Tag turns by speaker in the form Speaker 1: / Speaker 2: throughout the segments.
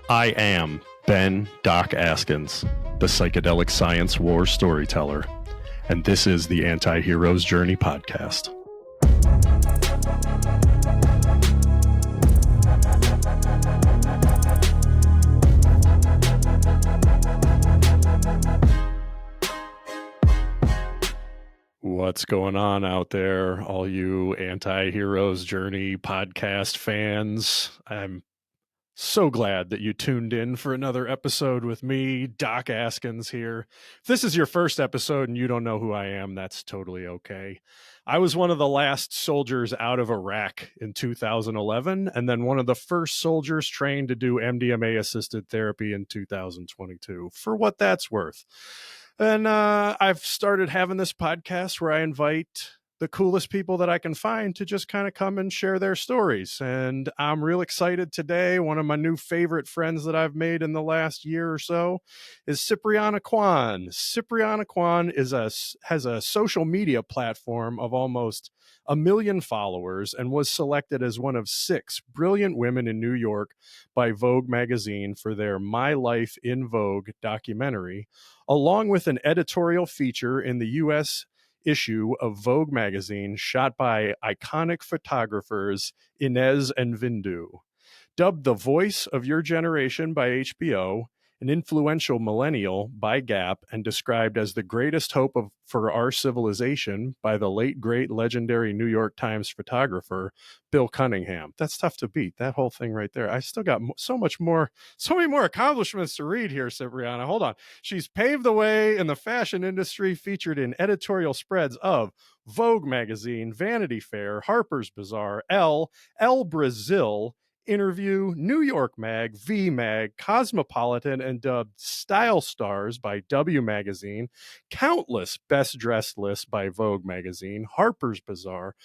Speaker 1: I am Ben Doc Askins, the psychedelic science war storyteller, and this is the Anti-Hero's Journey podcast. What's going on out there, all you Anti-Hero's Journey podcast fans? I'm so glad that you tuned in for another episode with me, Doc Askins here. If this is your first episode and you don't know who I am, that's totally okay. I was one of the last soldiers out of Iraq in 2011, and then one of the first soldiers trained to do MDMA-assisted therapy in 2022, for what that's worth. And I've started having this podcast where I invite the coolest people that I can find to just kind of come and share their stories. And I'm real excited today. One of my new favorite friends that I've made in the last year or so is Cipriana Quann. Cipriana Quann has a social media platform of almost 1 million followers and was selected as one of 6 brilliant women in New York by Vogue magazine for their My Life in Vogue documentary, along with an editorial feature in the U.S. issue of Vogue magazine shot by iconic photographers Inez and Vindu. Dubbed the voice of your generation by HBO, an influential millennial by Gap, and described as the greatest hope for our civilization by the late great legendary New York Times photographer Bill Cunningham. That's tough to beat, that whole thing right there. I still got so many more accomplishments to read here, Cipriana. Hold on. She's paved the way in the fashion industry, featured in editorial spreads of Vogue magazine, Vanity Fair, Harper's Bazaar, Elle Brazil, Interview, New York Mag, V Mag, Cosmopolitan, and dubbed Style Stars by W Magazine, countless best dressed lists by Vogue Magazine, Harper's Bazaar,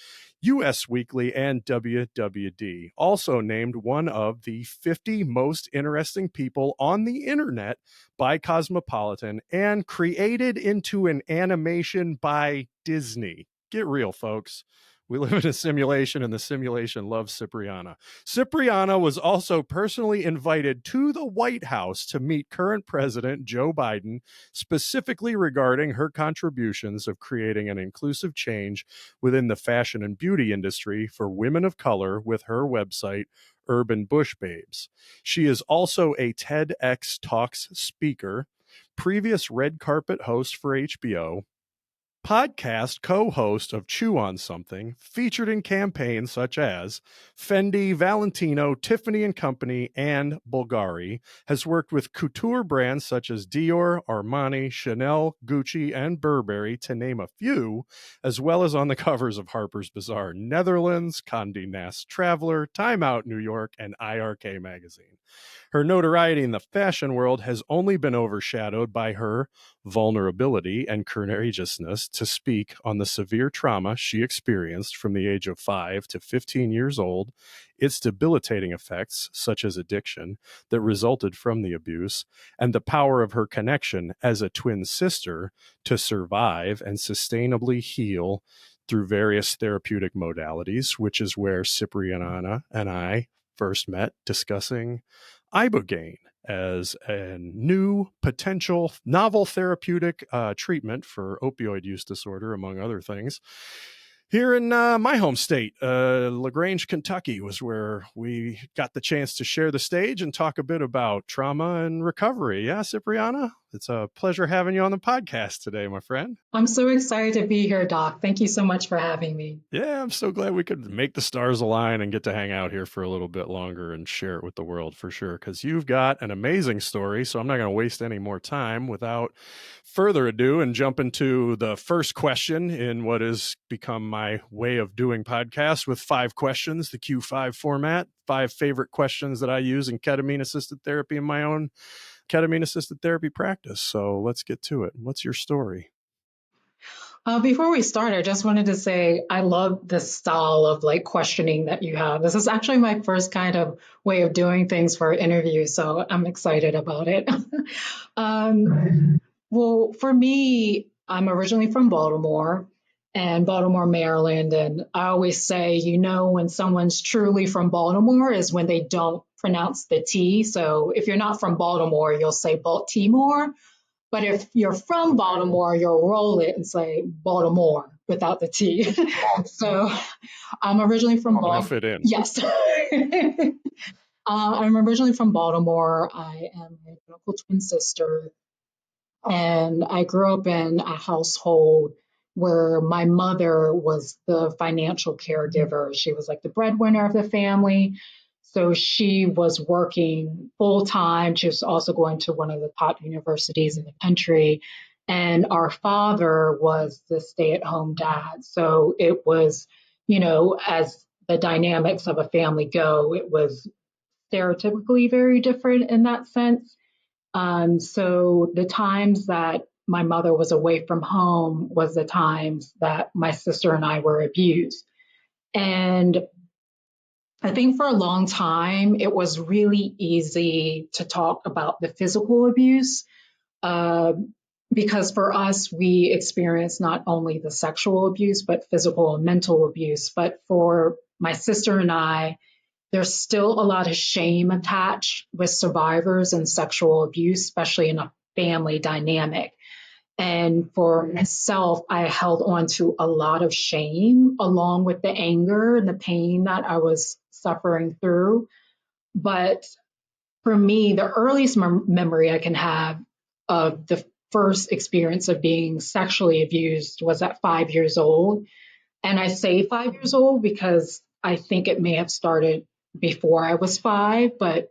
Speaker 1: US Weekly, and WWD. Also named one of the 50 most interesting people on the internet by Cosmopolitan, and created into an animation by Disney. Get real, folks. We live in a simulation, and the simulation loves Cipriana. Cipriana was also personally invited to the White House to meet current President Joe Biden, specifically regarding her contributions of creating an inclusive change within the fashion and beauty industry for women of color with her website, Urban Bush Babes. She is also a TEDx Talks speaker, previous red carpet host for HBO, podcast co-host of Chew on Something, featured in campaigns such as Fendi, Valentino, Tiffany & Company, and Bulgari, has worked with couture brands such as Dior, Armani, Chanel, Gucci, and Burberry, to name a few, as well as on the covers of Harper's Bazaar Netherlands, Condé Nast Traveler, Time Out New York, and IRK magazine. Her notoriety in the fashion world has only been overshadowed by her vulnerability and courageousness to speak on the severe trauma she experienced from the age of 5 to 15 years old, its debilitating effects, such as addiction, that resulted from the abuse, and the power of her connection as a twin sister to survive and sustainably heal through various therapeutic modalities, which is where Cipriana and I first met, discussing Ibogaine as a new potential novel therapeutic treatment for opioid use disorder, among other things. Here in my home state, LaGrange, Kentucky, was where we got the chance to share the stage and talk a bit about trauma and recovery. Yeah, Cipriana, it's a pleasure having you on the podcast today, my friend.
Speaker 2: I'm so excited to be here, Doc. Thank you so much for having me.
Speaker 1: Yeah, I'm so glad we could make the stars align and get to hang out here for a little bit longer and share it with the world, for sure, because you've got an amazing story. So I'm not going to waste any more time without further ado and jump into the first question in what has become my way of doing podcasts, with 5 questions, the Q5 format, 5 favorite questions that I use in ketamine-assisted therapy in my own ketamine-assisted therapy practice. So let's get to it. What's your story?
Speaker 2: Before we start, I just wanted to say I love this style of questioning that you have. This is actually my first kind of way of doing things for an interview, so I'm excited about it. Well, for me, I'm originally from Baltimore, Maryland. And I always say, when someone's truly from Baltimore is when they don't pronounce the T. So if you're not from Baltimore, you'll say Baltimore. But if you're from Baltimore, you'll roll it and say Baltimore without the T. So I'm originally from
Speaker 1: All
Speaker 2: Baltimore.
Speaker 1: fit in.
Speaker 2: Yes. I'm originally from Baltimore. I am an identical twin sister. And I grew up in a household where my mother was the financial caregiver. She was like the breadwinner of the family. So she was working full time. She was also going to one of the top universities in the country. And our father was the stay at home dad. So it was, as the dynamics of a family go, it was stereotypically very different in that sense. So the times that my mother was away from home was the times that my sister and I were abused. And I think for a long time, it was really easy to talk about the physical abuse uh, because for us, we experienced not only the sexual abuse, but physical and mental abuse. But for my sister and I, there's still a lot of shame attached with survivors and sexual abuse, especially in a family dynamic. And for myself, I held on to a lot of shame along with the anger and the pain that I was suffering through. But for me, the earliest memory I can have of the first experience of being sexually abused was at 5 years old. And I say 5 years old because I think it may have started before I was five, but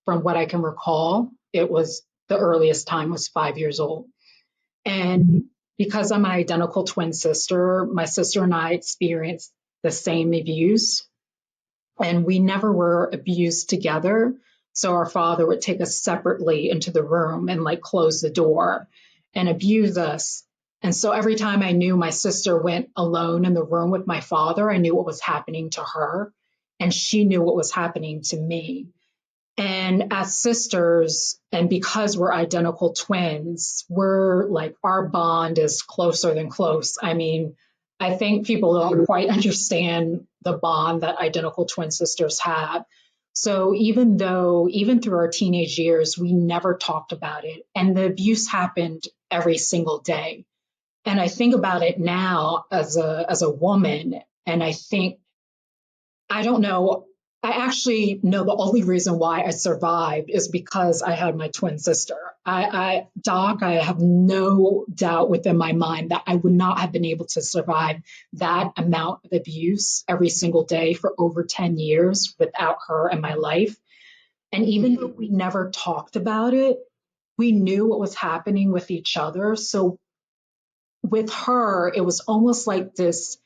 Speaker 2: from what I can recall, it was the earliest time was 5 years old. And because I'm an identical twin sister, my sister and I experienced the same abuse, and we never were abused together. So our father would take us separately into the room and like close the door and abuse us. And so every time I knew my sister went alone in the room with my father, I knew what was happening to her, and she knew what was happening to me. And as sisters, and because we're identical twins, we're like, our bond is closer than close. I mean, I think people don't quite understand the bond that identical twin sisters have. So even through our teenage years, we never talked about it. And the abuse happened every single day. And I think about it now as a woman, and I think, I don't know. I actually know the only reason why I survived is because I had my twin sister. Doc, I have no doubt within my mind that I would not have been able to survive that amount of abuse every single day for over 10 years without her in my life. And even though we never talked about it, we knew what was happening with each other. So with her, it was almost like this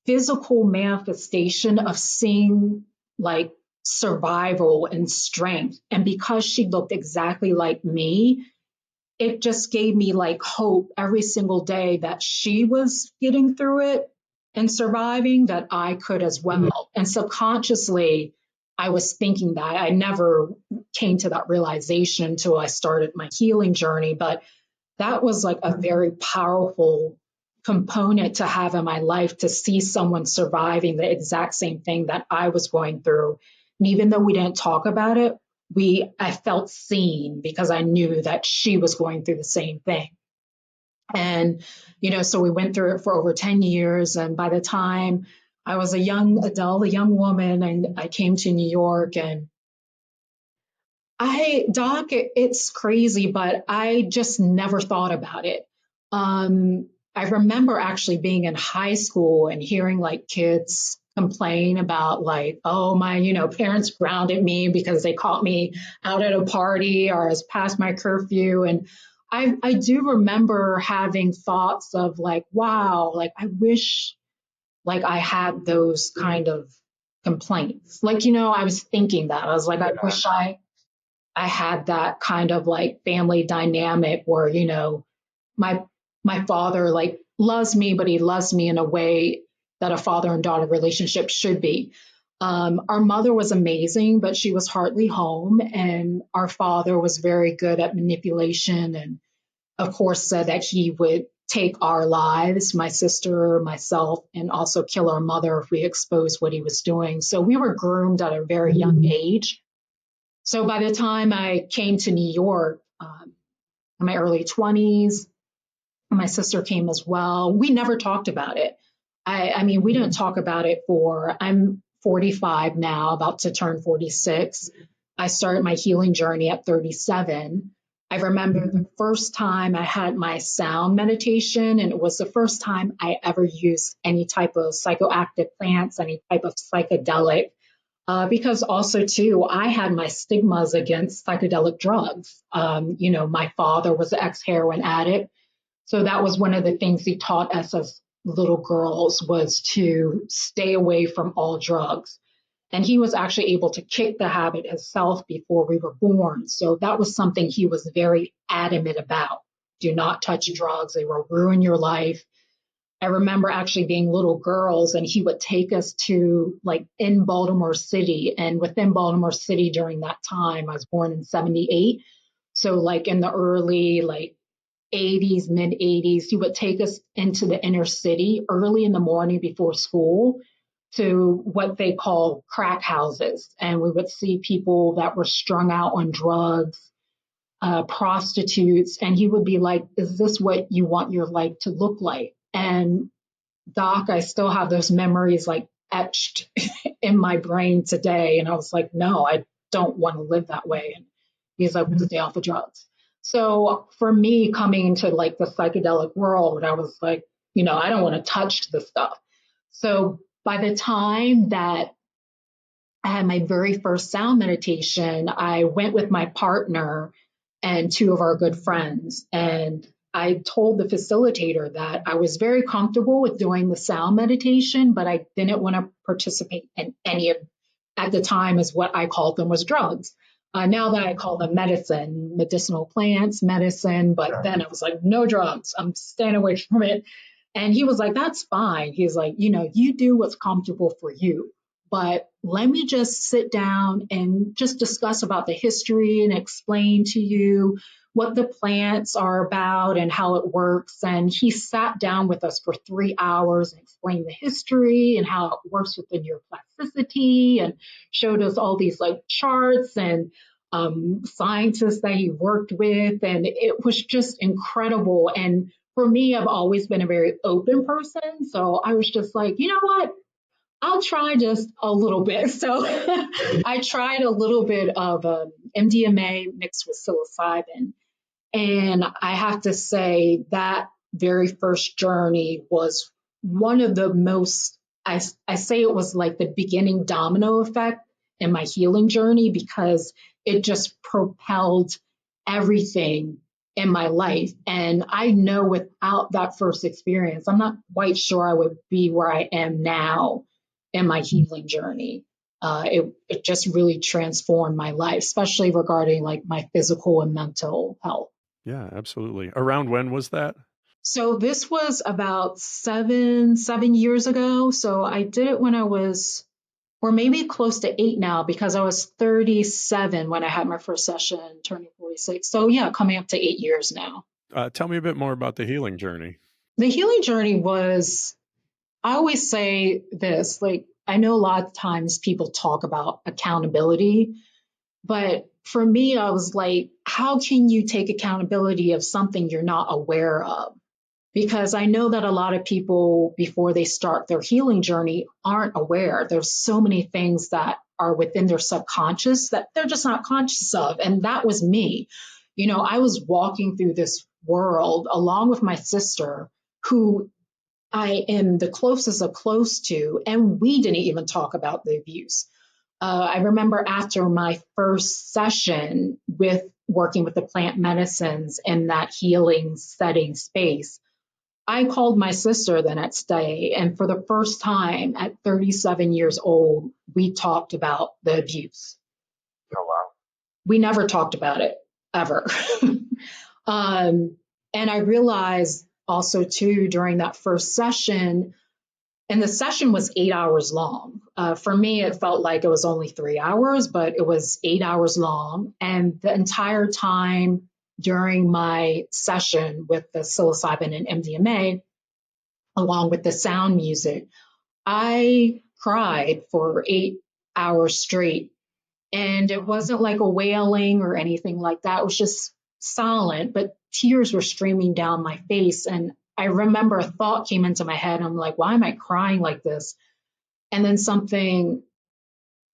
Speaker 2: physical manifestation of seeing like survival and strength. And because she looked exactly like me, it just gave me like hope every single day that she was getting through it and surviving, that I could as well. And subconsciously, I was thinking that. I never came to that realization until I started my healing journey, but that was like a very powerful component to have in my life, to see someone surviving the exact same thing that I was going through. And even though we didn't talk about it, I felt seen because I knew that she was going through the same thing. And, so we went through it for over 10 years. And by the time I was a young adult, a young woman, and I came to New York, and Doc, it's crazy, but I just never thought about it. I remember actually being in high school and hearing like kids complain about like, oh, my, parents grounded me because they caught me out at a party or I was past my curfew. And I do remember having thoughts of like, wow, like I wish like I had those kind of complaints. Like, I was thinking that. I was like, I wish I had that kind of like family dynamic where, my my father like loves me, but he loves me in a way that a father and daughter relationship should be. Our mother was amazing, but she was hardly home, and our father was very good at manipulation, and of course said that he would take our lives, my sister, myself, and also kill our mother if we exposed what he was doing. So we were groomed at a very young age So by the time I came to New York, in my early 20s, my sister came as well. We never talked about it. I mean, we didn't talk about it I'm 45 now, about to turn 46. I started my healing journey at 37. I remember the first time I had my sound meditation, and it was the first time I ever used any type of psychoactive plants, any type of psychedelic. Because also too, I had my stigmas against psychedelic drugs. My father was an ex-heroin addict, so that was one of the things he taught us as little girls, was to stay away from all drugs. And he was actually able to kick the habit himself before we were born. So that was something he was very adamant about. Do not touch drugs. They will ruin your life. I remember actually being little girls, and he would take us to, like, in Baltimore City. And within Baltimore City during that time, I was born in 78. So like in the early, like, 80s, mid 80s, he would take us into the inner city early in the morning before school to what they call crack houses. And we would see people that were strung out on drugs, prostitutes. And he would be like, is this what you want your life to look like? And Doc, I still have those memories like etched in my brain today. And I was like, no, I don't want to live that way. And he's like, well, stay off the drugs. So for me, coming into like the psychedelic world, I was like, I don't want to touch the stuff. So by the time that I had my very first sound meditation, I went with my partner and two of our good friends. And I told the facilitator that I was very comfortable with doing the sound meditation, but I didn't want to participate in any of, at the time, is what I called them, was drugs. Now that I call them medicine, medicinal plants, medicine, but then I was like, no drugs. I'm staying away from it. And he was like, that's fine. He's like, you do what's comfortable for you. But let me just sit down and just discuss about the history and explain to you what the plants are about and how it works. And he sat down with us for 3 hours and explained the history and how it works within your plasticity, and showed us all these like charts and scientists that he worked with. And it was just incredible. And for me, I've always been a very open person. So I was just like, you know what? I'll try just a little bit. So I tried a little bit of MDMA mixed with psilocybin. And I have to say that very first journey was one of the most, I say it was like the beginning domino effect in my healing journey, because it just propelled everything in my life. And I know without that first experience, I'm not quite sure I would be where I am now in my healing journey. It just really transformed my life, especially regarding like my physical and mental health.
Speaker 1: Yeah, absolutely. Around when was that?
Speaker 2: So this was about seven years ago. So I did it when I was, or maybe close to 8 now, because I was 37 when I had my first session, turning 46. So yeah, coming up to 8 years now.
Speaker 1: Tell me a bit more about the healing journey.
Speaker 2: The healing journey was, I always say this, like, I know a lot of times people talk about accountability, but for me, I was like, how can you take accountability of something you're not aware of? Because I know that a lot of people, before they start their healing journey, aren't aware. There's so many things that are within their subconscious that they're just not conscious of. And that was me. I was walking through this world along with my sister, who I am the closest of close to, and we didn't even talk about the abuse. I remember after my first session with working with the plant medicines in that healing setting space, I called my sister the next day, and for the first time at 37 years old, we talked about the abuse.
Speaker 3: Oh, wow.
Speaker 2: We never talked about it ever. And I realized also too, during that first session, and the session was 8 hours long. For me, it felt like it was only 3 hours, but it was 8 hours long. And the entire time during my session with the psilocybin and MDMA, along with the sound music, I cried for 8 hours straight. And it wasn't like a wailing or anything like that. It was just silent, but tears were streaming down my face. And I remember a thought came into my head. I'm like, why am I crying like this? And then something,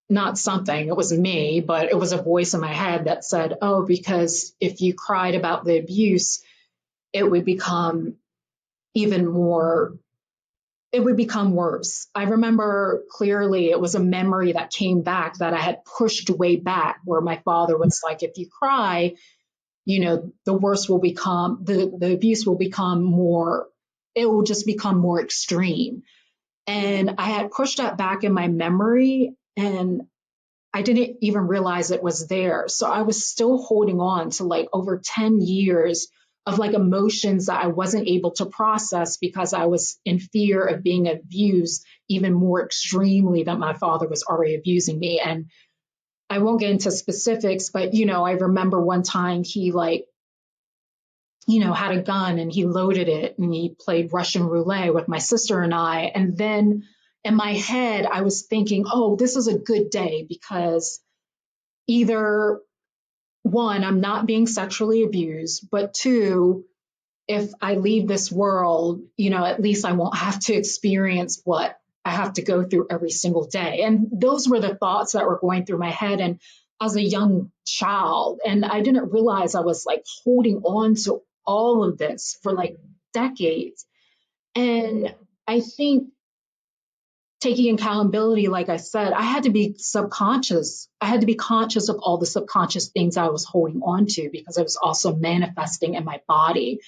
Speaker 2: not something, it was me, but it was a voice in my head that said, oh, because if you cried about the abuse, it would become even more, it would become worse. I remember clearly it was a memory that came back that I had pushed way back, where my father was like, if you cry, the worst will become, the abuse will become more, it will just become more extreme. And I had pushed that back in my memory, and I didn't even realize it was there. So I was still holding on to like over 10 years of like emotions that I wasn't able to process because I was in fear of being abused even more extremely than my father was already abusing me. And I won't get into specifics, but I remember one time he like, had a gun and he loaded it and he played Russian roulette with my sister and I. And then in my head, I was thinking, oh, this is a good day because either one, I'm not being sexually abused, but two, if I leave this world, at least I won't have to experience what I have to go through every single day. And those were the thoughts that were going through my head. And as a young child, and I didn't realize I was like holding on to all of this for like decades. And I think taking accountability, like I said, I had to be subconscious. I had to be conscious of all the subconscious things I was holding on to because it was also manifesting in my body.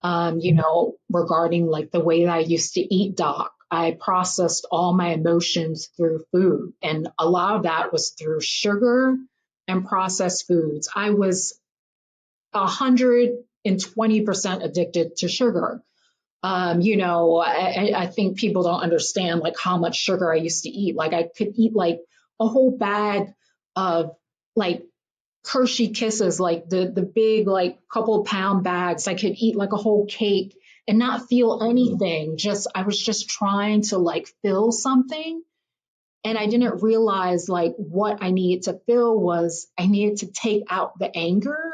Speaker 2: Regarding like the way that I used to eat, Doc, I processed all my emotions through food. And a lot of that was through sugar and processed foods. I was 120% addicted to sugar. I think people don't understand like how much sugar I used to eat. Like I could eat like a whole bag of like Hershey Kisses, like the big like couple pound bags. I could eat like a whole cake and not feel anything. Just I was just trying to like feel something. And I didn't realize like what I needed to feel was I needed to take out the anger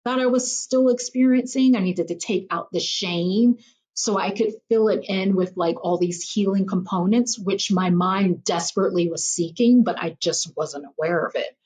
Speaker 2: that I was still experiencing. I needed to take out the shame so I could fill it in with like all these healing components, which my mind desperately was seeking, but I just wasn't aware of it.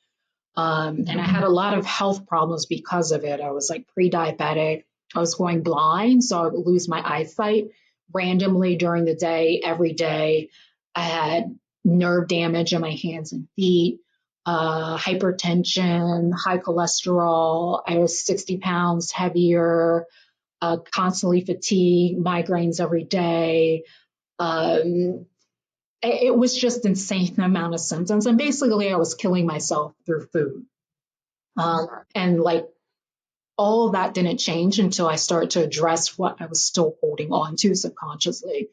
Speaker 2: And I had a lot of health problems because of it. I was like pre-diabetic. I was going blind, so I would lose my eyesight randomly during the day, every day. I had nerve damage in my hands and feet, hypertension, high cholesterol. I was 60 pounds heavier, constantly fatigued, migraines every day. Um, it was just insane amount of symptoms. And basically, I was killing myself through food. And like all of that didn't change until I started to address what I was still holding on to subconsciously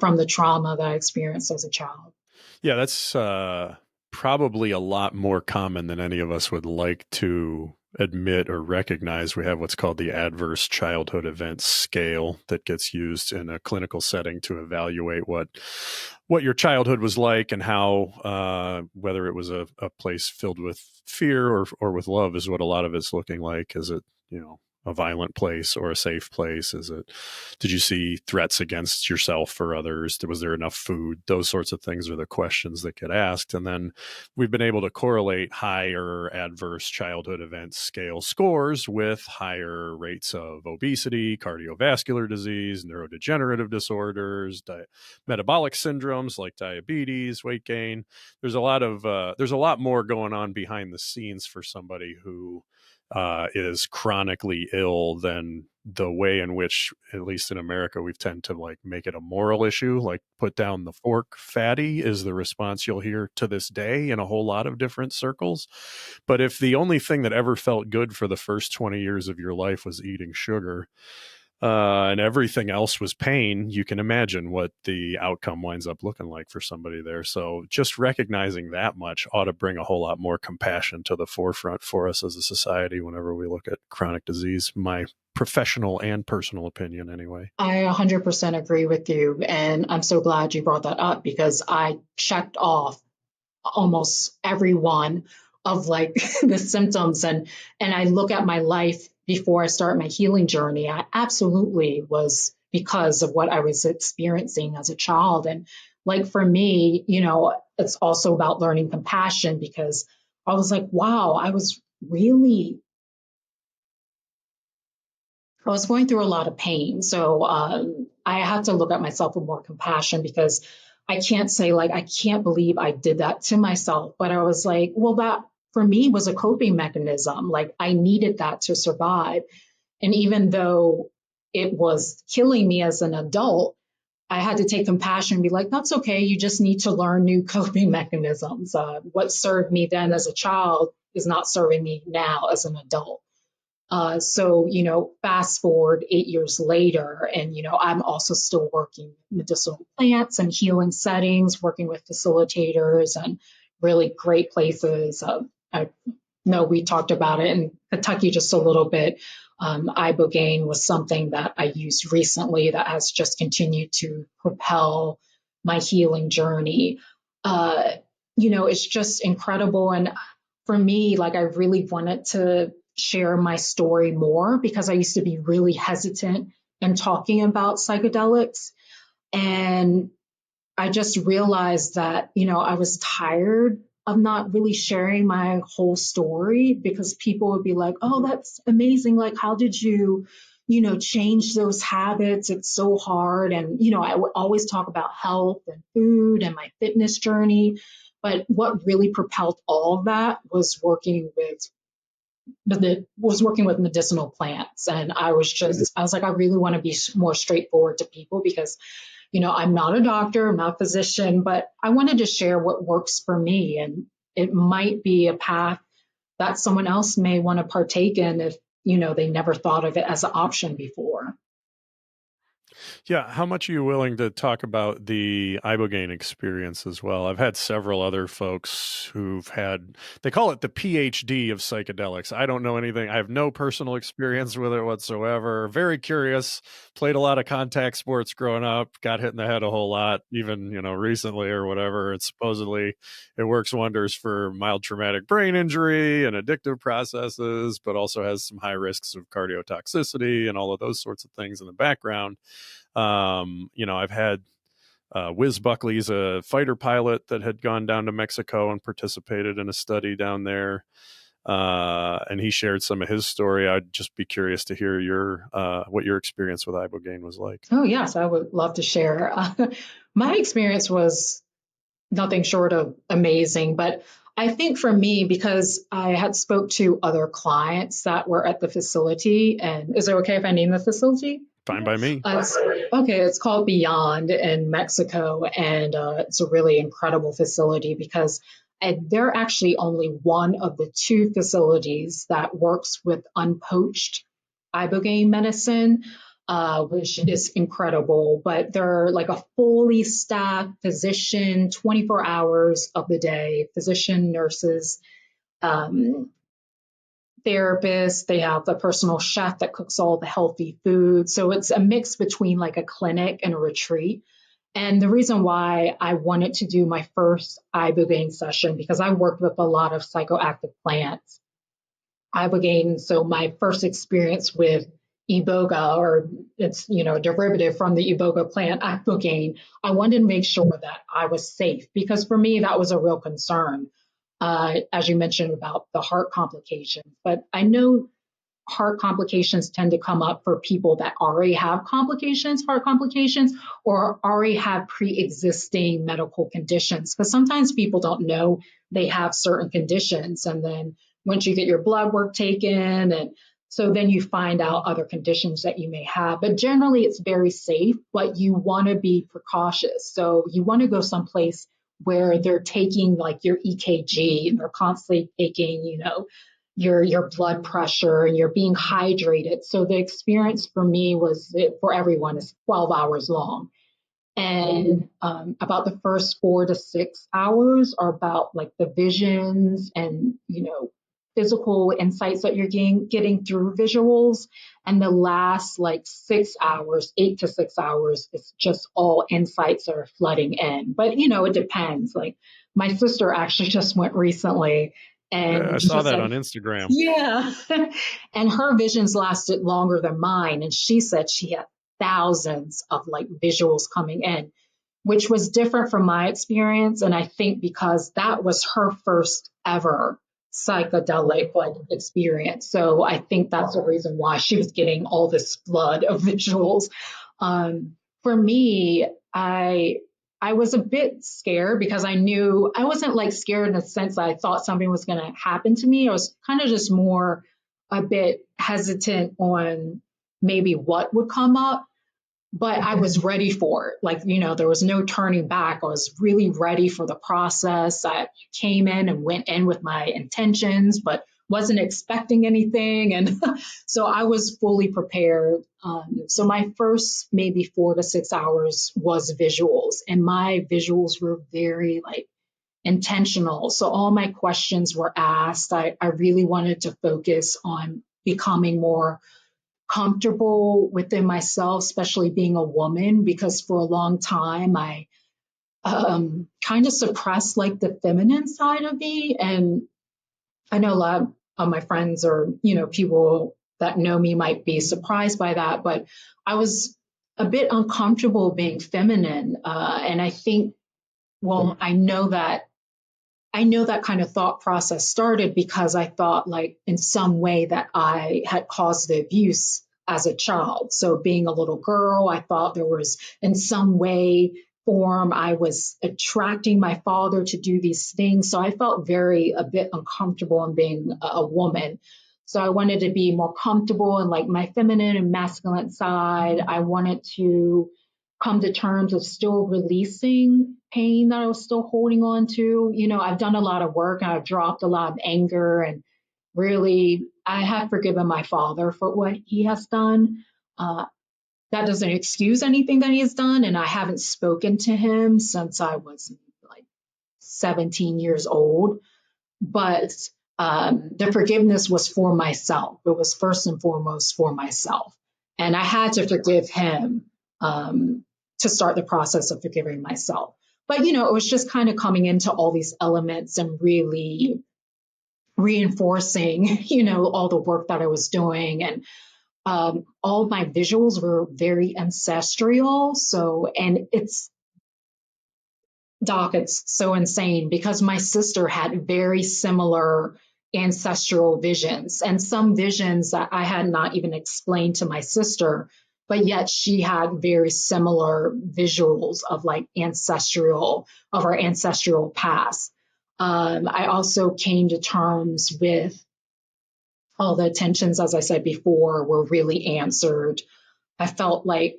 Speaker 2: from the trauma that I experienced as a child.
Speaker 1: Yeah, that's probably a lot more common than any of us would like to admit or recognize. We have what's called the adverse childhood events scale that gets used in a clinical setting to evaluate what your childhood was like and how whether it was a place filled with fear or with love is what a lot of it's looking like. Is it, a violent place or a safe place? Did you see threats against yourself or others? Was there enough food? Those sorts of things are the questions that get asked. And then we've been able to correlate higher adverse childhood event scale scores with higher rates of obesity, cardiovascular disease, neurodegenerative disorders, metabolic syndromes like diabetes, weight gain. There's a lot more going on behind the scenes for somebody who is chronically ill than the way in which, at least in America, we've tend to like make it a moral issue, like put down the fork, fatty is the response you'll hear to this day in a whole lot of different circles. But if the only thing that ever felt good for the first 20 years of your life was eating sugar, and everything else was pain, you can imagine what the outcome winds up looking like for somebody there. So just recognizing that much ought to bring a whole lot more compassion to the forefront for us as a society whenever we look at chronic disease. My professional and personal opinion, anyway.
Speaker 2: I 100% agree with you. And I'm so glad you brought that up because I checked off almost every one of like the symptoms, and I look at my life before I start my healing journey, I absolutely was because of what I was experiencing as a child. And like for me, it's also about learning compassion, because I was like, wow, I was going through a lot of pain. So I had to look at myself with more compassion, because I can't say, like, I can't believe I did that to myself. But I was like, well, that for me was a coping mechanism. Like, I needed that to survive. And even though it was killing me as an adult, I had to take compassion and be like, that's okay. You just need to learn new coping mechanisms. What served me then as a child is not serving me now as an adult. So, fast forward 8 years later, and, I'm also still working medicinal plants and healing settings, working with facilitators and really great places. I know we talked about it in Kentucky just a little bit. Ibogaine was something that I used recently that has just continued to propel my healing journey. It's just incredible. And for me, like, I really wanted to share my story more, because I used to be really hesitant in talking about psychedelics. And I just realized that, I was tired of not really sharing my whole story, because people would be like, oh, that's amazing. Like, how did you, change those habits? It's so hard. And, I would always talk about health and food and my fitness journey. But what really propelled all of that was working with medicinal plants. And I was like, I really want to be more straightforward to people, because I'm not a doctor, I'm not a physician, but I wanted to share what works for me. And it might be a path that someone else may want to partake in if, they never thought of it as an option before.
Speaker 1: Yeah, how much are you willing to talk about the Ibogaine experience as well? I've had several other folks who've had, they call it the PhD of psychedelics. I don't know anything. I have no personal experience with it whatsoever. Very curious. Played a lot of contact sports growing up, got hit in the head a whole lot, even, recently or whatever. It's supposedly, it works wonders for mild traumatic brain injury and addictive processes, but also has some high risks of cardiotoxicity and all of those sorts of things in the background. I've had Wiz Buckley's a fighter pilot that had gone down to Mexico and participated in a study down there. And he shared some of his story. I'd just be curious to hear what your experience with Ibogaine was like.
Speaker 2: Oh, yes, I would love to share. My experience was nothing short of amazing, but I think for me, because I had spoke to other clients that were at the facility, and is it okay if I name the facility?
Speaker 1: Fine by me.
Speaker 2: Okay, it's called Beyond in Mexico, and it's a really incredible facility, because they're actually only one of the two facilities that works with unpoached ibogaine medicine, which is incredible. But they're like a fully staffed physician, 24 hours of the day, physician, nurses, um, therapists. They have a personal chef that cooks all the healthy food. So it's a mix between like a clinic and a retreat. And the reason why I wanted to do my first ibogaine session, because I worked with a lot of psychoactive plants, ibogaine. So my first experience with iboga, or it's a derivative from the iboga plant, ibogaine, I wanted to make sure that I was safe, because for me that was a real concern. As you mentioned about the heart complications, but I know heart complications tend to come up for people that already have heart complications, or already have pre-existing medical conditions. Because sometimes people don't know they have certain conditions. And then once you get your blood work taken, and so then you find out other conditions that you may have. But generally it's very safe, but you want to be precautious. So you want to go someplace where they're taking like your EKG, and they're constantly taking, your blood pressure, and you're being hydrated. So the experience for me for everyone is 12 hours long. And about the first 4 to 6 hours are about like the visions and, physical insights that you're getting through visuals. And the last like 6 hours, 8 to 6 hours, is just all insights that are flooding in. But, it depends. Like my sister actually just went recently,
Speaker 1: Yeah, I
Speaker 2: And she
Speaker 1: saw that
Speaker 2: said,
Speaker 1: on Instagram.
Speaker 2: yeah. And her visions lasted longer than mine. And she said she had thousands of like visuals coming in, which was different from my experience. And I think because that was her first ever psychedelic like experience. So I think that's the reason why she was getting all this flood of visuals. For me, I was a bit scared because I knew I wasn't like scared in the sense that I thought something was going to happen to me. I was kind of just more a bit hesitant on maybe what would come up, but I was ready for it. Like, there was no turning back. I was really ready for the process. I came in and went in with my intentions, but wasn't expecting anything. And so I was fully prepared. So my first maybe 4 to 6 hours was visuals, and my visuals were very like intentional. So all my questions were asked. I really wanted to focus on becoming more comfortable within myself, especially being a woman, because for a long time I kind of suppressed like the feminine side of me. And I know a lot of my friends or, people that know me might be surprised by that, but I was a bit uncomfortable being feminine. And I think, well, I know that kind of thought process started because I thought, like, in some way that I had caused the abuse as a child. So, being a little girl, I thought there was, in some way, form, I was attracting my father to do these things. So, I felt a bit uncomfortable in being a woman. So, I wanted to be more comfortable in like my feminine and masculine side. I wanted to come to terms of still releasing pain that I was still holding on to. I've done a lot of work and I've dropped a lot of anger, and really, I have forgiven my father for what he has done. Uh, that doesn't excuse anything that he has done, and I haven't spoken to him since I was like 17 years old. But the forgiveness was for myself. It was first and foremost for myself. And I had to forgive him to start the process of forgiving myself. But, it was just kind of coming into all these elements and really reinforcing, all the work that I was doing. And all my visuals were very ancestral. So, and it's so insane because my sister had very similar ancestral visions, and some visions that I had not even explained to my sister, but yet she had very similar visuals of like our ancestral past. I also came to terms with all the tensions, as I said before, were really answered. I felt like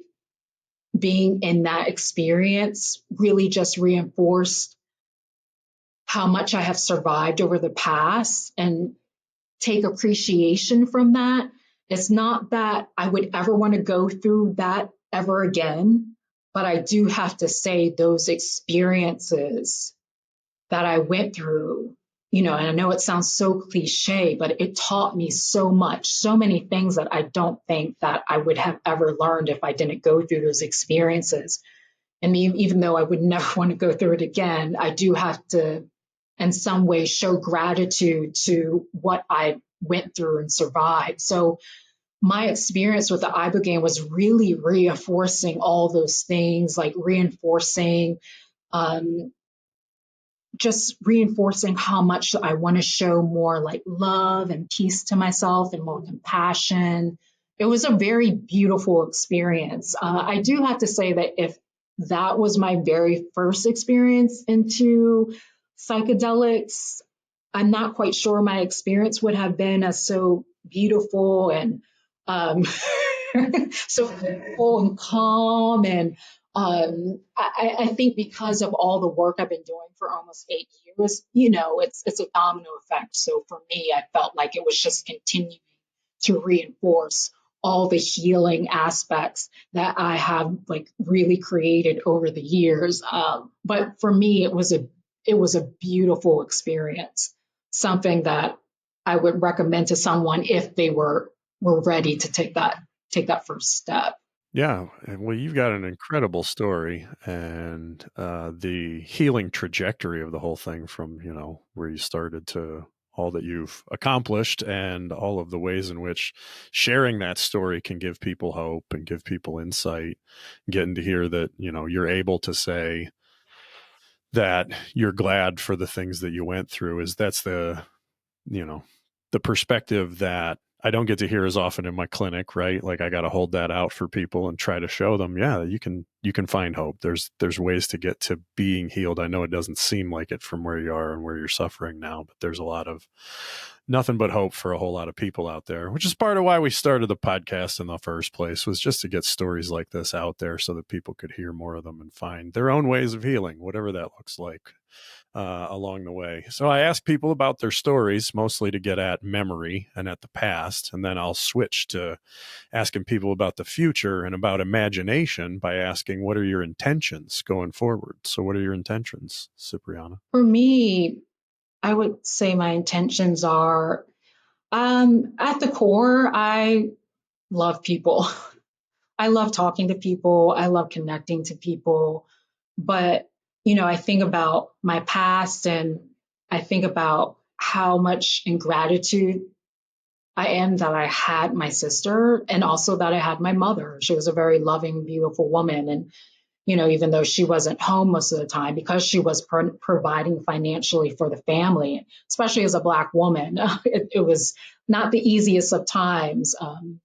Speaker 2: being in that experience really just reinforced how much I have survived over the past and take appreciation from that. It's not that I would ever want to go through that ever again, but I do have to say those experiences that I went through, and I know it sounds so cliche, but it taught me so much, so many things that I don't think that I would have ever learned if I didn't go through those experiences. And even though I would never want to go through it again, I do have to, in some way, show gratitude to what I went through and survived. So my experience with the Ibogaine was really reinforcing all those things, like um, just reinforcing how much I want to show more like love and peace to myself and more compassion. It was a very beautiful experience. I do have to say that if that was my very first experience into psychedelics, I'm not quite sure my experience would have been as so beautiful and um, so full and calm. And I think because of all the work I've been doing for almost 8 years, it's a domino effect. So for me, I felt like it was just continuing to reinforce all the healing aspects that I have like really created over the years. But for me, it was a beautiful experience, something that I would recommend to someone if they were ready to take that first step.
Speaker 1: Yeah, well, you've got an incredible story, and the healing trajectory of the whole thing from where you started to all that you've accomplished and all of the ways in which sharing that story can give people hope and give people insight. Getting to hear that, you're able to say that you're glad for the things that you went through that's you know, the perspective that I don't get to hear as often in my clinic, right? Like I got to hold that out for people and try to show them, yeah, you can find hope. There's ways to get to being healed. I know it doesn't seem like it from where you are and where you're suffering now, but there's a lot of nothing but hope for a whole lot of people out there, which is part of why we started the podcast in the first place, was just to get stories like this out there so that people could hear more of them and find their own ways of healing, whatever that looks like. Along the way. So I ask people about their stories, mostly to get at memory and at the past. And then I'll switch to asking people about the future and about imagination by asking, what are your intentions going forward? So, what are your intentions, Cipriana?
Speaker 2: For me, I would say my intentions are at the core, I love people. I love talking to people. I love connecting to people. But, I think about my past and I think about how much in gratitude I am that I had my sister and also that I had my mother. She was a very loving, beautiful woman. And, even though she wasn't home most of the time, because she was providing financially for the family, especially as a Black woman, it was not the easiest of times,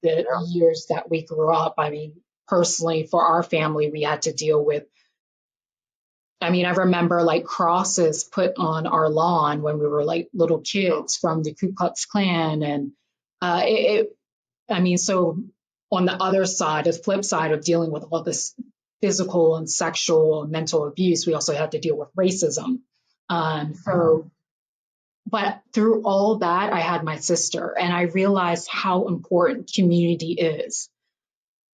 Speaker 2: the years that we grew up. I mean, personally, for our family, we had to deal with, I remember like crosses put on our lawn when we were like little kids from the Ku Klux Klan. And so on the other side, the flip side of dealing with all this physical and sexual and mental abuse, we also had to deal with racism. So, but through all that, I had my sister, and I realized how important community is.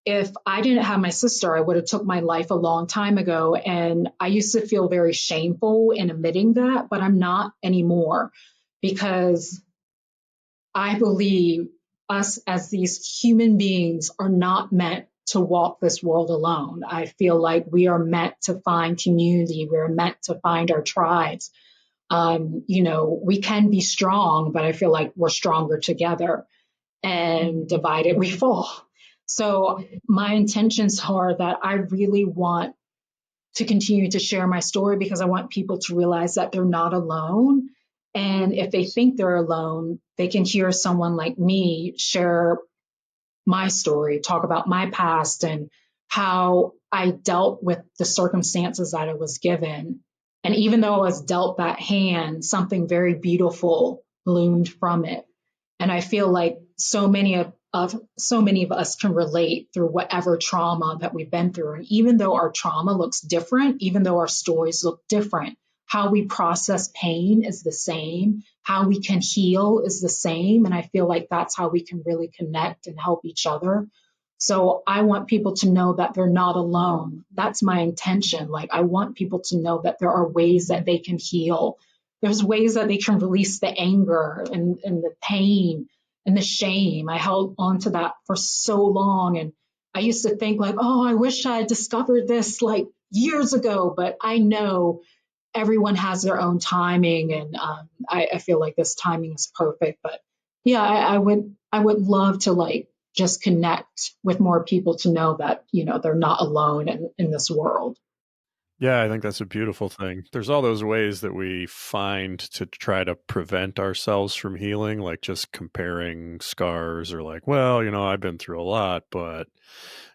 Speaker 2: If I didn't have my sister, I would have took my life a long time ago. And I used to feel very shameful in admitting that, but I'm not anymore, because I believe us as these human beings are not meant to walk this world alone. I feel like we are meant to find community. We're meant to find our tribes. We can be strong, but I feel like we're stronger together, and divided we fall. So my intentions are that I really want to continue to share my story, because I want people to realize that they're not alone. And if they think they're alone, they can hear someone like me share my story, talk about my past and how I dealt with the circumstances that I was given. And even though I was dealt that hand, something very beautiful bloomed from it. And I feel like so many of us can relate through whatever trauma that we've been through. And even though our trauma looks different, even though our stories look different, how we process pain is the same. How we can heal is the same. And I feel like that's how we can really connect and help each other. So I want people to know that they're not alone. That's my intention. Like, I want people to know that there are ways that they can heal. There's ways that they can release the anger and the pain and the shame. I held on to that for so long. And I used to think like, oh, I wish I had discovered this like years ago, but I know everyone has their own timing. And I feel like this timing is perfect. But yeah, I would love to like just connect with more people to know that, they're not alone in this world.
Speaker 1: Yeah, I think that's a beautiful thing. There's all those ways that we find to try to prevent ourselves from healing, like just comparing scars or like, well, I've been through a lot, but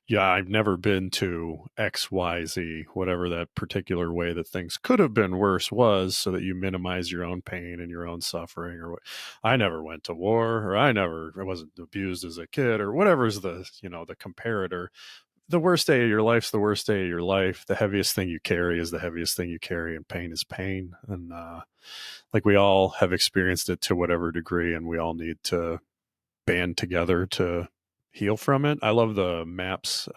Speaker 1: yeah, I've never been to XYZ, whatever that particular way that things could have been worse was, so that you minimize your own pain and your own suffering. Or what, I never went to war, or I wasn't abused as a kid, or whatever's the comparator. The worst day of your life's the worst day of your life. The heaviest thing you carry is the heaviest thing you carry, and pain is pain. And like, we all have experienced it to whatever degree, and we all need to band together to heal from it. I love the MAPS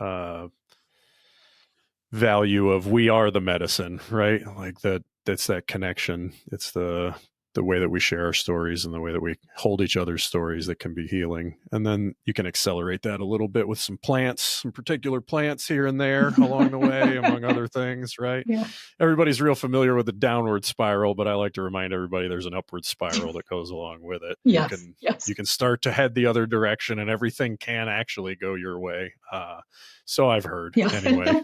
Speaker 1: value of we are the medicine, right? Like that's that connection. It's the the way that we share our stories and the way that we hold each other's stories that can be healing. And then you can accelerate that a little bit with some plants, some particular plants here and there along the way, among other things, right?
Speaker 2: Yeah.
Speaker 1: Everybody's real familiar with the downward spiral, but I like to remind everybody there's an upward spiral that goes along with it.
Speaker 2: Yes. Yes.
Speaker 1: You can start to head the other direction and everything can actually go your way. So I've heard
Speaker 2: Yeah.
Speaker 1: anyway.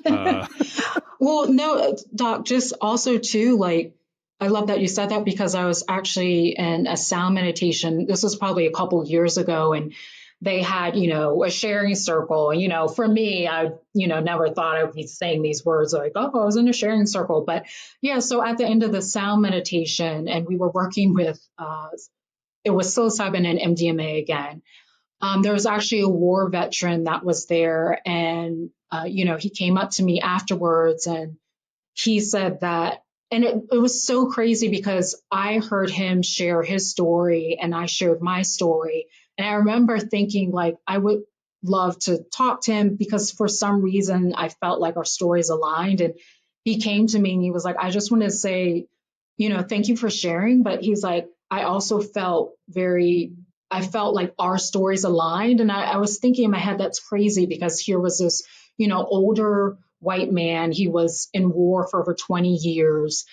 Speaker 2: Well, no, Doc, just also too, like, I love that you said that because I was actually in a sound meditation. This was probably a couple years ago, and they had, a sharing circle. And, for me, I, never thought I would be saying these words like, oh, I was in a sharing circle. But yeah, so at the end of the sound meditation, and we were working with, it was psilocybin and MDMA again. There was actually a war veteran that was there, and he came up to me afterwards, and he said that, and it was so crazy because I heard him share his story, and I shared my story, and I remember thinking like I would love to talk to him because for some reason I felt like our stories aligned, and he came to me and he was like, I just want to say, thank you for sharing, but he's like, I also I felt like our stories aligned. And I was thinking in my head, that's crazy because here was this, older white man. He was in war for over 20 years.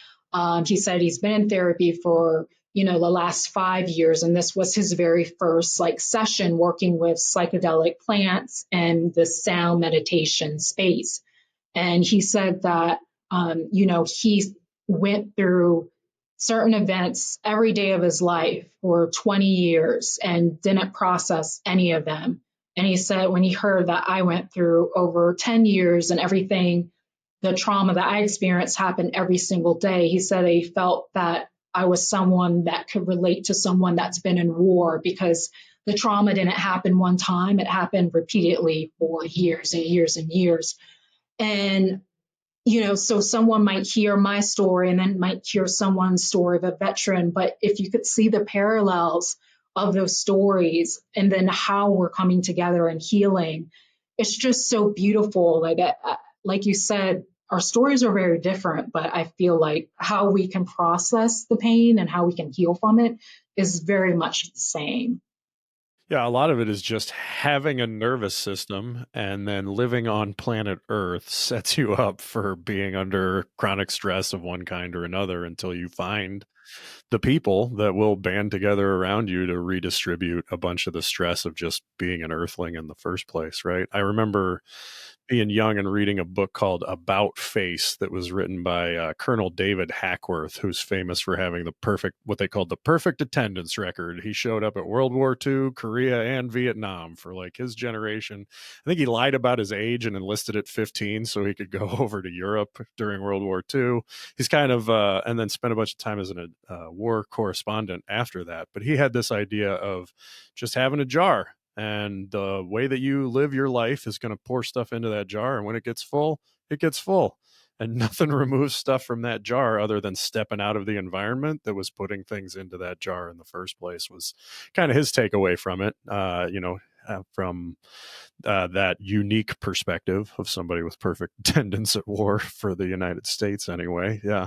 Speaker 2: He said he's been in therapy for, the last 5 years. And this was his very first like session working with psychedelic plants and the sound meditation space. And he said that, he went through certain events every day of his life for 20 years and didn't process any of them. And he said when he heard that I went through over 10 years and everything, the trauma that I experienced happened every single day, he said he felt that I was someone that could relate to someone that's been in war because the trauma didn't happen one time, it happened repeatedly for years and years and years. And so someone might hear my story and then might hear someone's story of a veteran. But if you could see the parallels of those stories and then how we're coming together and healing, it's just so beautiful. Like you said, our stories are very different, but I feel like how we can process the pain and how we can heal from it is very much the same.
Speaker 1: Yeah, a lot of it is just having a nervous system and then living on planet Earth sets you up for being under chronic stress of one kind or another until you find the people that will band together around you to redistribute a bunch of the stress of just being an earthling in the first place, right? I remember being young and reading a book called About Face that was written by Colonel David Hackworth, who's famous for having what they called the perfect attendance record. He showed up at World War II, Korea, and Vietnam for like his generation. I think he lied about his age and enlisted at 15 so he could go over to Europe during World War II. He's kind of, and then spent a bunch of time as a war correspondent after that. But he had this idea of just having a jar. And the way that you live your life is going to pour stuff into that jar. And when it gets full, it gets full. And nothing removes stuff from that jar other than stepping out of the environment that was putting things into that jar in the first place was kind of his takeaway from it, from that unique perspective of somebody with perfect attendance at war for the United States anyway. Yeah.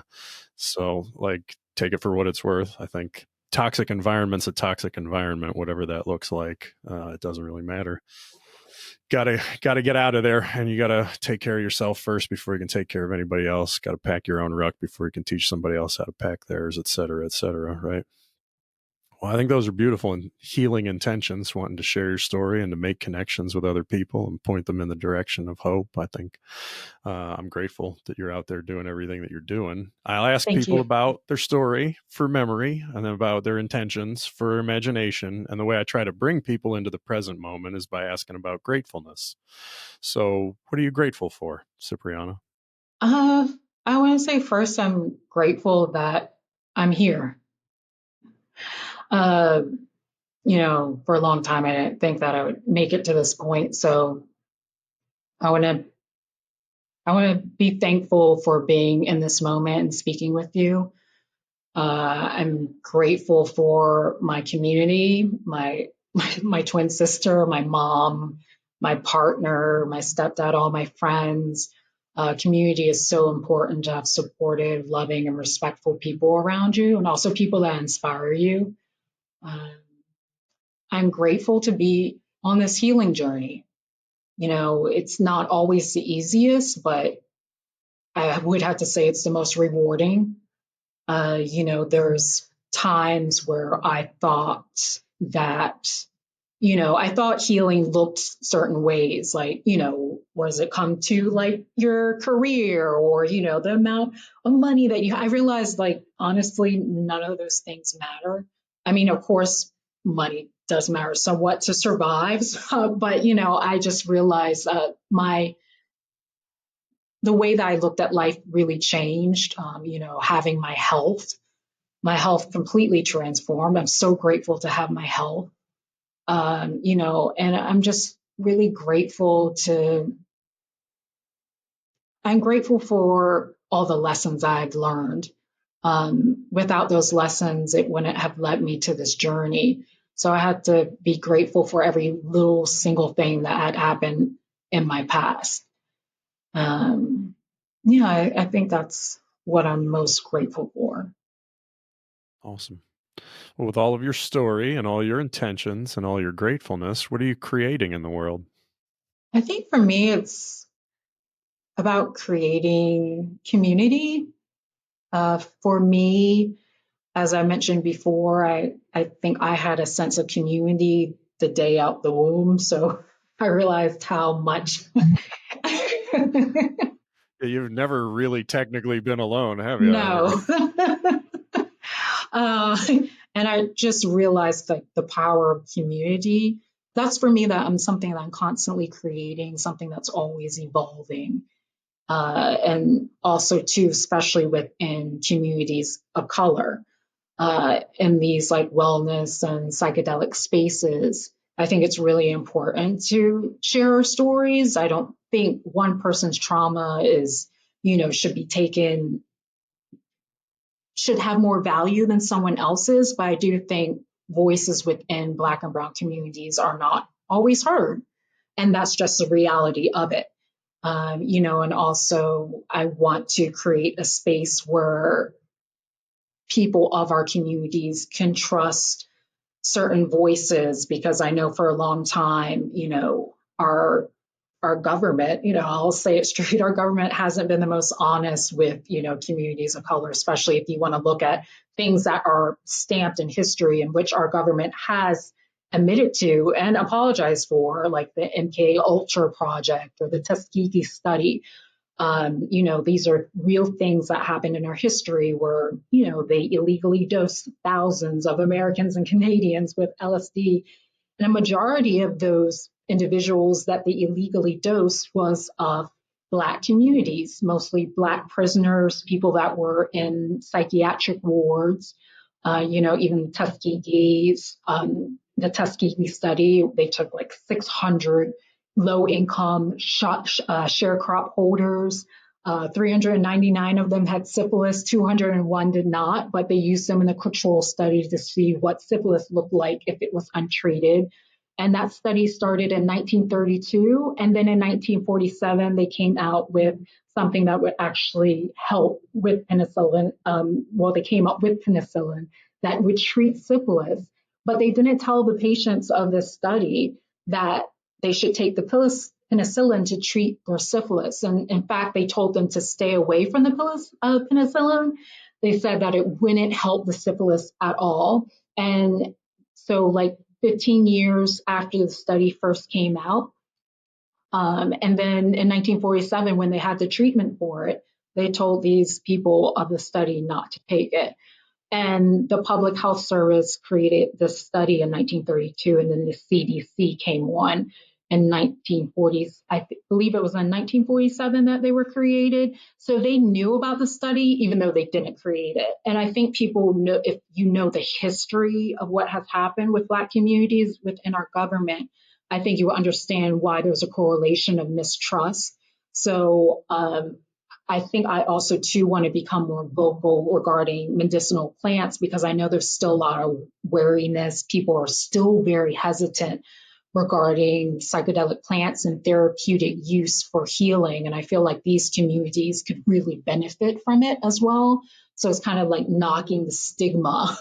Speaker 1: So like, take it for what it's worth. I think toxic environment's a toxic environment, whatever that looks like. It doesn't really matter. Gotta get out of there, and you gotta take care of yourself first before you can take care of anybody else. Gotta pack your own ruck before you can teach somebody else how to pack theirs, et cetera, right? Well, I think those are beautiful and healing intentions, wanting to share your story and to make connections with other people and point them in the direction of hope. I think I'm grateful that you're out there doing everything that you're doing. I'll ask
Speaker 2: Thank
Speaker 1: people
Speaker 2: you.
Speaker 1: about their story for memory and then about their intentions for imagination. And the way I try to bring people into the present moment is by asking about gratefulness. So, what are you grateful for, Cipriana?
Speaker 2: I want to say first, I'm grateful that I'm here. Uh, for a long time, I didn't think that I would make it to this point. So I want to, I want to be thankful for being in this moment and speaking with you. I'm grateful for my community, my twin sister, my mom, my partner, my stepdad, all my friends. Community is so important to have supportive, loving, and respectful people around you, and also people that inspire you. Um, I'm grateful to be on this healing journey. It's not always the easiest, but I would have to say it's the most rewarding. There's times where I thought that, I thought healing looked certain ways, like, was it come to like your career or, the amount of money that I realized, like, honestly, none of those things matter. I mean, of course, money does matter somewhat to survive, but, I just realized the way that I looked at life really changed. Having my health completely transformed. I'm so grateful to have my health. And I'm just really I'm grateful for all the lessons I've learned. Without those lessons, it wouldn't have led me to this journey. So I had to be grateful for every little single thing that had happened in my past. I think that's what I'm most grateful for.
Speaker 1: Awesome. Well, with all of your story and all your intentions and all your gratefulness, what are you creating in the world?
Speaker 2: I think for me, it's about creating community. For me, as I mentioned before, I think I had a sense of community the day out the womb. So I realized how much.
Speaker 1: You've never really technically been alone, have you?
Speaker 2: No. uh, and I just realized like the power of community. That's for me that I'm something that I'm constantly creating, something that's always evolving. And also too, especially within communities of color, in these like wellness and psychedelic spaces. I think it's really important to share our stories. I don't think one person's trauma should have more value than someone else's, but I do think voices within Black and Brown communities are not always heard. And that's just the reality of it. And also I want to create a space where people of our communities can trust certain voices, because I know for a long time, our government, I'll say it straight, our government hasn't been the most honest with, communities of color, especially if you want to look at things that are stamped in history in which our government has admitted to and apologized for, like the MK Ultra project or the Tuskegee study. These are real things that happened in our history where, they illegally dosed thousands of Americans and Canadians with LSD. And a majority of those individuals that they illegally dosed was of Black communities, mostly Black prisoners, people that were in psychiatric wards. Even the Tuskegee study, they took like 600 low income sharecrop holders. 399 of them had syphilis, 201 did not, but they used them in a control study to see what syphilis looked like if it was untreated. And that study started in 1932. And then in 1947, they came out with something that would actually help with penicillin. They came up with penicillin that would treat syphilis. But they didn't tell the patients of this study that they should take the penicillin to treat their syphilis. And in fact, they told them to stay away from the penicillin. They said that it wouldn't help the syphilis at all. And so like 15 years after the study first came out, and then in 1947, when they had the treatment for it, they told these people of the study not to take it. And the Public Health Service created this study in 1932, and then the CDC came on in 1940s. I believe it was in 1947 that they were created. So they knew about the study, even though they didn't create it. And I think people know, if you know the history of what has happened with Black communities within our government, I think you will understand why there's a correlation of mistrust. So I think I also too want to become more vocal regarding medicinal plants, because I know there's still a lot of wariness. People are still very hesitant regarding psychedelic plants and therapeutic use for healing. And I feel like these communities could really benefit from it as well. So it's kind of like knocking the stigma,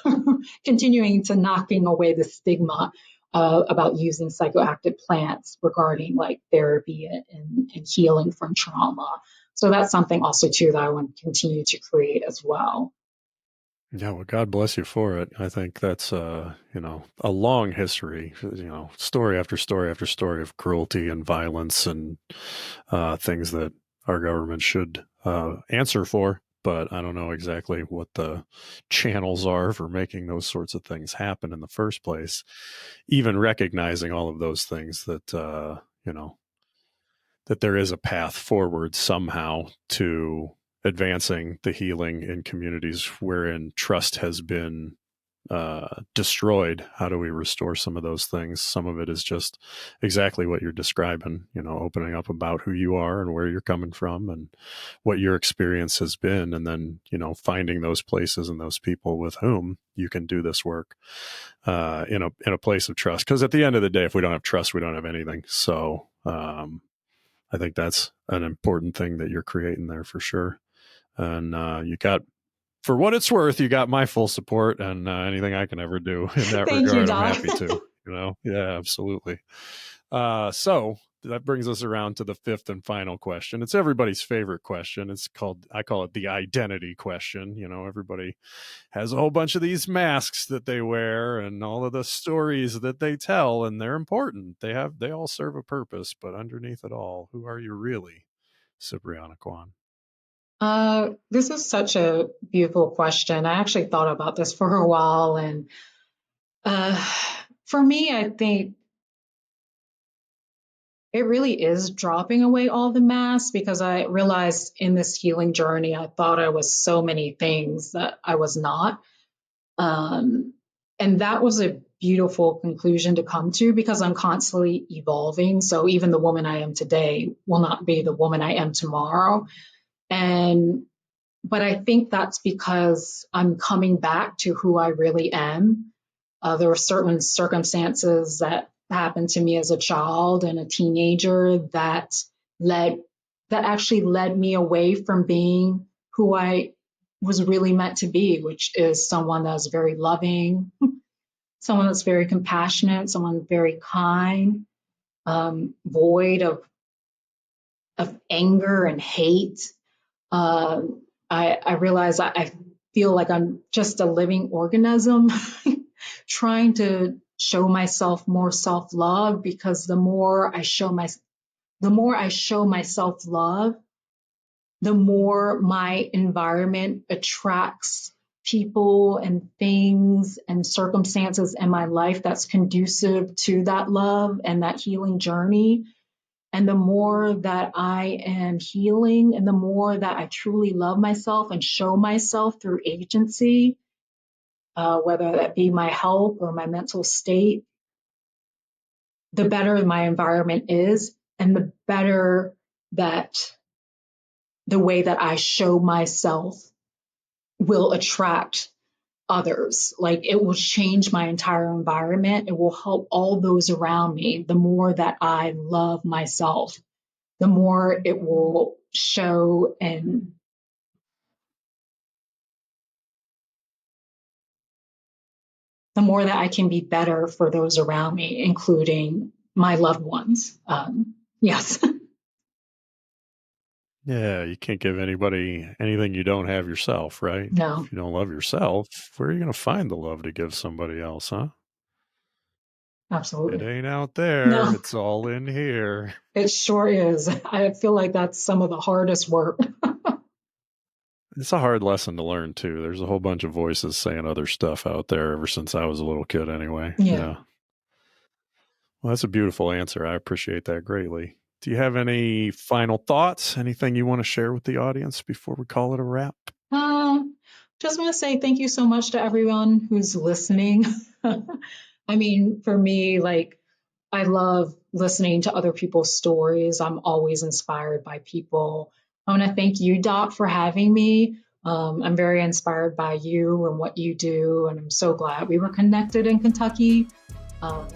Speaker 2: continuing to knocking away the stigma about using psychoactive plants regarding like therapy and healing from trauma. So that's something also too that I want to continue to create as well.
Speaker 1: Yeah, well, God bless you for it. I think that's a long history, story after story after story of cruelty and violence and things that our government should answer for. But I don't know exactly what the channels are for making those sorts of things happen in the first place. Even recognizing all of those things that that there is a path forward somehow to advancing the healing in communities wherein trust has been destroyed. How do we restore some of those things? Some of it is just exactly what you're describing, opening up about who you are and where you're coming from and what your experience has been. And then, finding those places and those people with whom you can do this work in a place of trust. Because at the end of the day, if we don't have trust, we don't have anything. So, I think that's an important thing that you're creating there for sure. And you got, for what it's worth, you got my full support, and anything I can ever do in that
Speaker 2: Thank you,
Speaker 1: regard, I'm
Speaker 2: Doc.
Speaker 1: happy to. Yeah, absolutely. So that brings us around to the fifth and final question. It's everybody's favorite question. I call it the identity question. Everybody has a whole bunch of these masks that they wear and all of the stories that they tell, and they're important. They all serve a purpose, but underneath it all, who are you really, Cipriana Quann?
Speaker 2: This is such a beautiful question. I actually thought about this for a while. And uh, for me, I think it really is dropping away all the masks because I realized in this healing journey, I thought I was so many things that I was not. Um, and that was a beautiful conclusion to come to because I'm constantly evolving. So even the woman I am today will not be the woman I am tomorrow. And but I think that's because I'm coming back to who I really am. There were certain circumstances that happened to me as a child and a teenager led that actually led me away from being who I was really meant to be, which is someone that's very loving, someone that's very compassionate, someone very kind, void of anger and hate. Uh, I realize I feel like I'm just a living organism trying to show myself more self-love because the more I show myself love, the more my environment attracts people and things and circumstances in my life that's conducive to that love and that healing journey. And the more that I am healing and the more that I truly love myself and show myself through agency, whether that be my health or my mental state, the better my environment is and the better that the way that I show myself will attract others. Like it will change my entire environment. It will help all those around me. The more that I love myself, the more it will show and the more that I can be better for those around me, including my loved ones. Yes.
Speaker 1: Yeah, you can't give anybody anything you don't have yourself, right?
Speaker 2: No,
Speaker 1: If you don't love yourself, where are you going to find the love to give somebody else, huh? It
Speaker 2: absolutely.
Speaker 1: ain't out there.
Speaker 2: No,
Speaker 1: It's all in here.
Speaker 2: it sure is. I feel like that's some of the hardest work.
Speaker 1: It's a hard lesson to learn, too. There's a whole bunch of voices saying other stuff out there ever since I was a little kid, anyway.
Speaker 2: Yeah.
Speaker 1: Yeah. Well, that's a beautiful answer. I appreciate that greatly. Do you have any final thoughts? Anything you want to share with the audience before we call it a wrap?
Speaker 2: Just want to say thank you so much to everyone who's listening. I mean, for me, like, I love listening to other people's stories. I'm always inspired by people. I want to thank you, Doc, for having me. I'm very inspired by you and what you do, and I'm so glad we were connected in Kentucky. Um,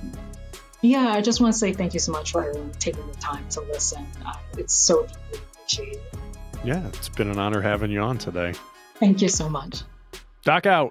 Speaker 2: Yeah, I just want to say thank you so much for everyone taking the time to listen. It's so deeply appreciated.
Speaker 1: Yeah, it's been an honor having you on today.
Speaker 2: Thank you so much.
Speaker 1: Doc out.